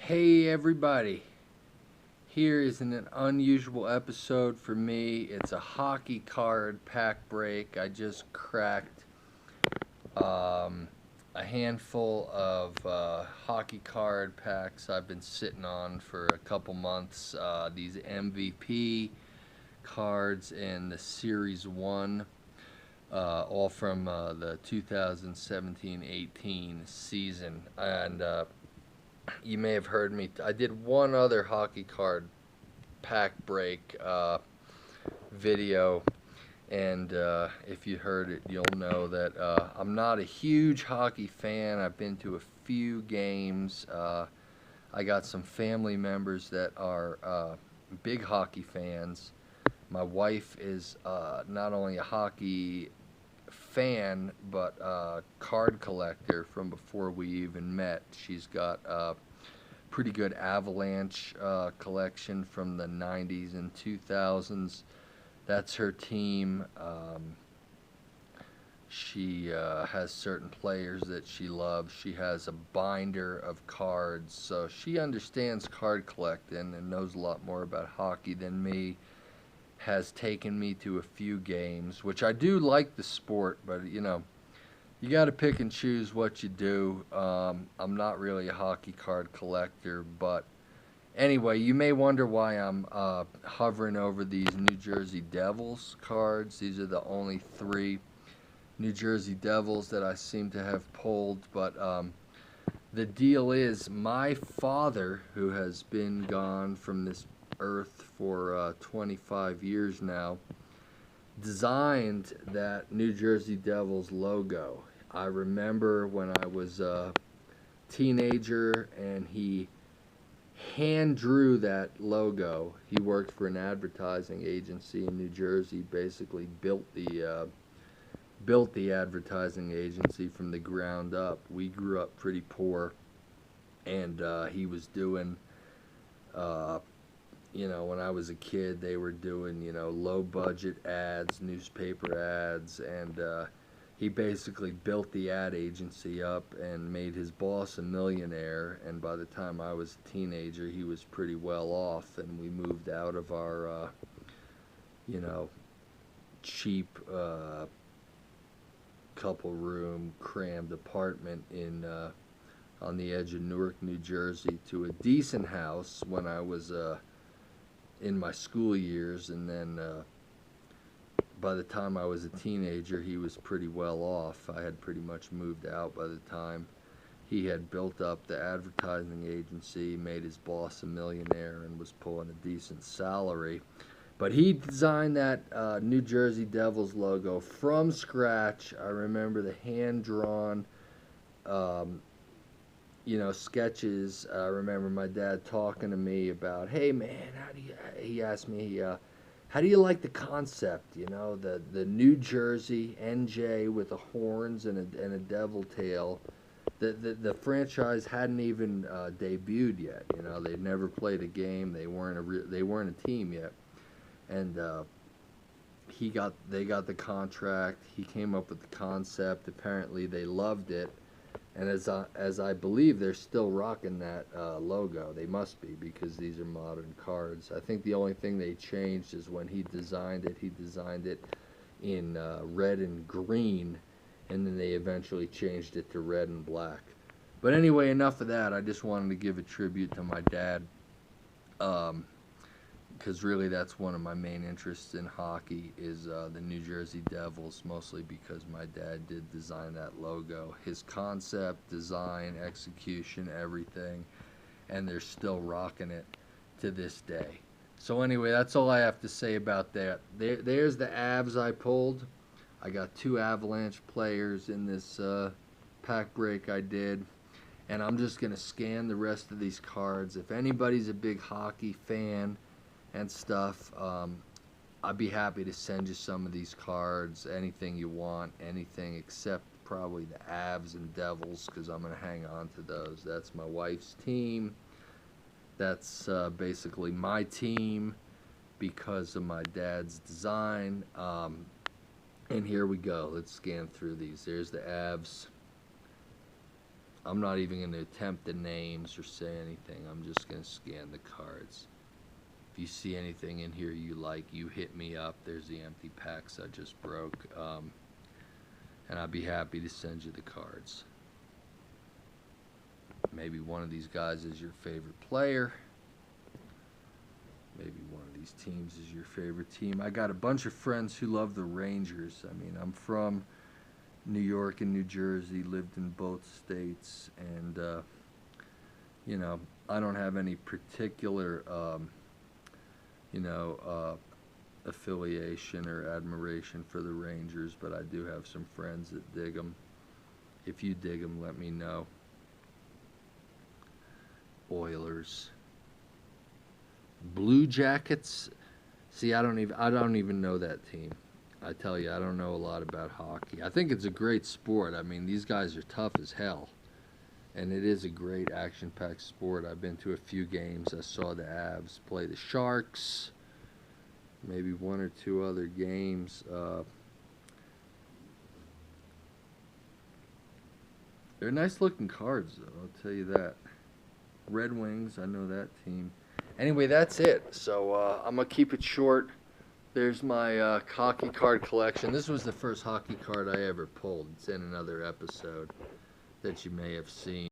Hey everybody, here is an unusual episode for me. It's a hockey card pack break. I just cracked um, a handful of hockey card packs I've been sitting on for a couple months. These MVP cards in the Series 1, all from the 2017-18 season. And you may have heard me. I did one other hockey card pack break video, and if you heard it, you'll know that I'm not a huge hockey fan. I've been to a few games. I got some family members that are big hockey fans. My wife is not only a hockey fan but a card collector from before we even met. She's got pretty good Avalanche collection from the 90s and 2000s. That's her team. She has certain players that she loves. She has a binder of cards, so she understands card collecting and knows a lot more about hockey than me. Has taken me to a few games, which I do like the sport, but you got to pick and choose what you do. I'm not really a hockey card collector, but anyway, you may wonder why I'm hovering over these New Jersey Devils cards. These are the only three New Jersey Devils that I seem to have pulled, but the deal is my father, who has been gone from this earth for 25 years now, designed that New Jersey Devils logo. I remember when I was a teenager and he hand drew that logo. He worked for an advertising agency in New Jersey, basically built the advertising agency from the ground up. We grew up pretty poor, and he was doing when I was a kid, they were doing, low budget ads, newspaper ads, and he basically built the ad agency up and made his boss a millionaire. And by the time I was a teenager, he was pretty well off, and we moved out of our, cheap couple room crammed apartment in on the edge of Newark, New Jersey, to a decent house when I was in my school years, and then by the time I was a teenager, he was pretty well off. I had pretty much moved out by the time he had built up the advertising agency, made his boss a millionaire, and was pulling a decent salary. But he designed that New Jersey Devils logo from scratch. I remember the hand-drawn um, sketches. I remember my dad talking to me about, hey man, he asked me, how do you like the concept, the New Jersey NJ with the horns and a devil tail. The franchise hadn't even debuted yet. They'd never played a game. They weren't a team yet. And they got the contract. He came up with the concept. Apparently they loved it. And as I believe, they're still rocking that logo. They must be, because these are modern cards. I think the only thing they changed is when he designed it in red and green, and then they eventually changed it to red and black. But anyway, enough of that. I just wanted to give a tribute to my dad, because really that's one of my main interests in hockey is the New Jersey Devils, mostly because my dad did design that logo. His concept, design, execution, everything, and they're still rocking it to this day. So anyway, that's all I have to say about that. There's the Avs I pulled. I got two Avalanche players in this pack break I did. And I'm just going to scan the rest of these cards. If anybody's a big hockey fan and stuff, I'd be happy to send you some of these cards, anything you want, anything except probably the Avs and Devils, because I'm going to hang on to those. That's my wife's team. That's basically my team because of my dad's design. And here we go. Let's scan through these. There's the Avs. I'm not even going to attempt the names or say anything. I'm just going to scan the cards. If you see anything in here you like, you hit me up. There's the empty packs I just broke. And I'd be happy to send you the cards. Maybe one of these guys is your favorite player. Maybe one of these teams is your favorite team. I got a bunch of friends who love the Rangers. I mean, I'm from New York and New Jersey, lived in both states, and you know, I don't have any particular affiliation or admiration for the Rangers, but I do have some friends that dig them. If you dig them, let me know. Oilers, Blue Jackets. See, I don't even know that team. I tell you, I don't know a lot about hockey. I think it's a great sport. I mean, these guys are tough as hell. And it is a great action-packed sport. I've been to a few games. I saw the Avs play the Sharks. Maybe one or two other games. They're nice-looking cards, though, I'll tell you that. Red Wings, I know that team. Anyway, that's it. So I'm going to keep it short. There's my hockey card collection. This was the first hockey card I ever pulled. It's in another episode that you may have seen.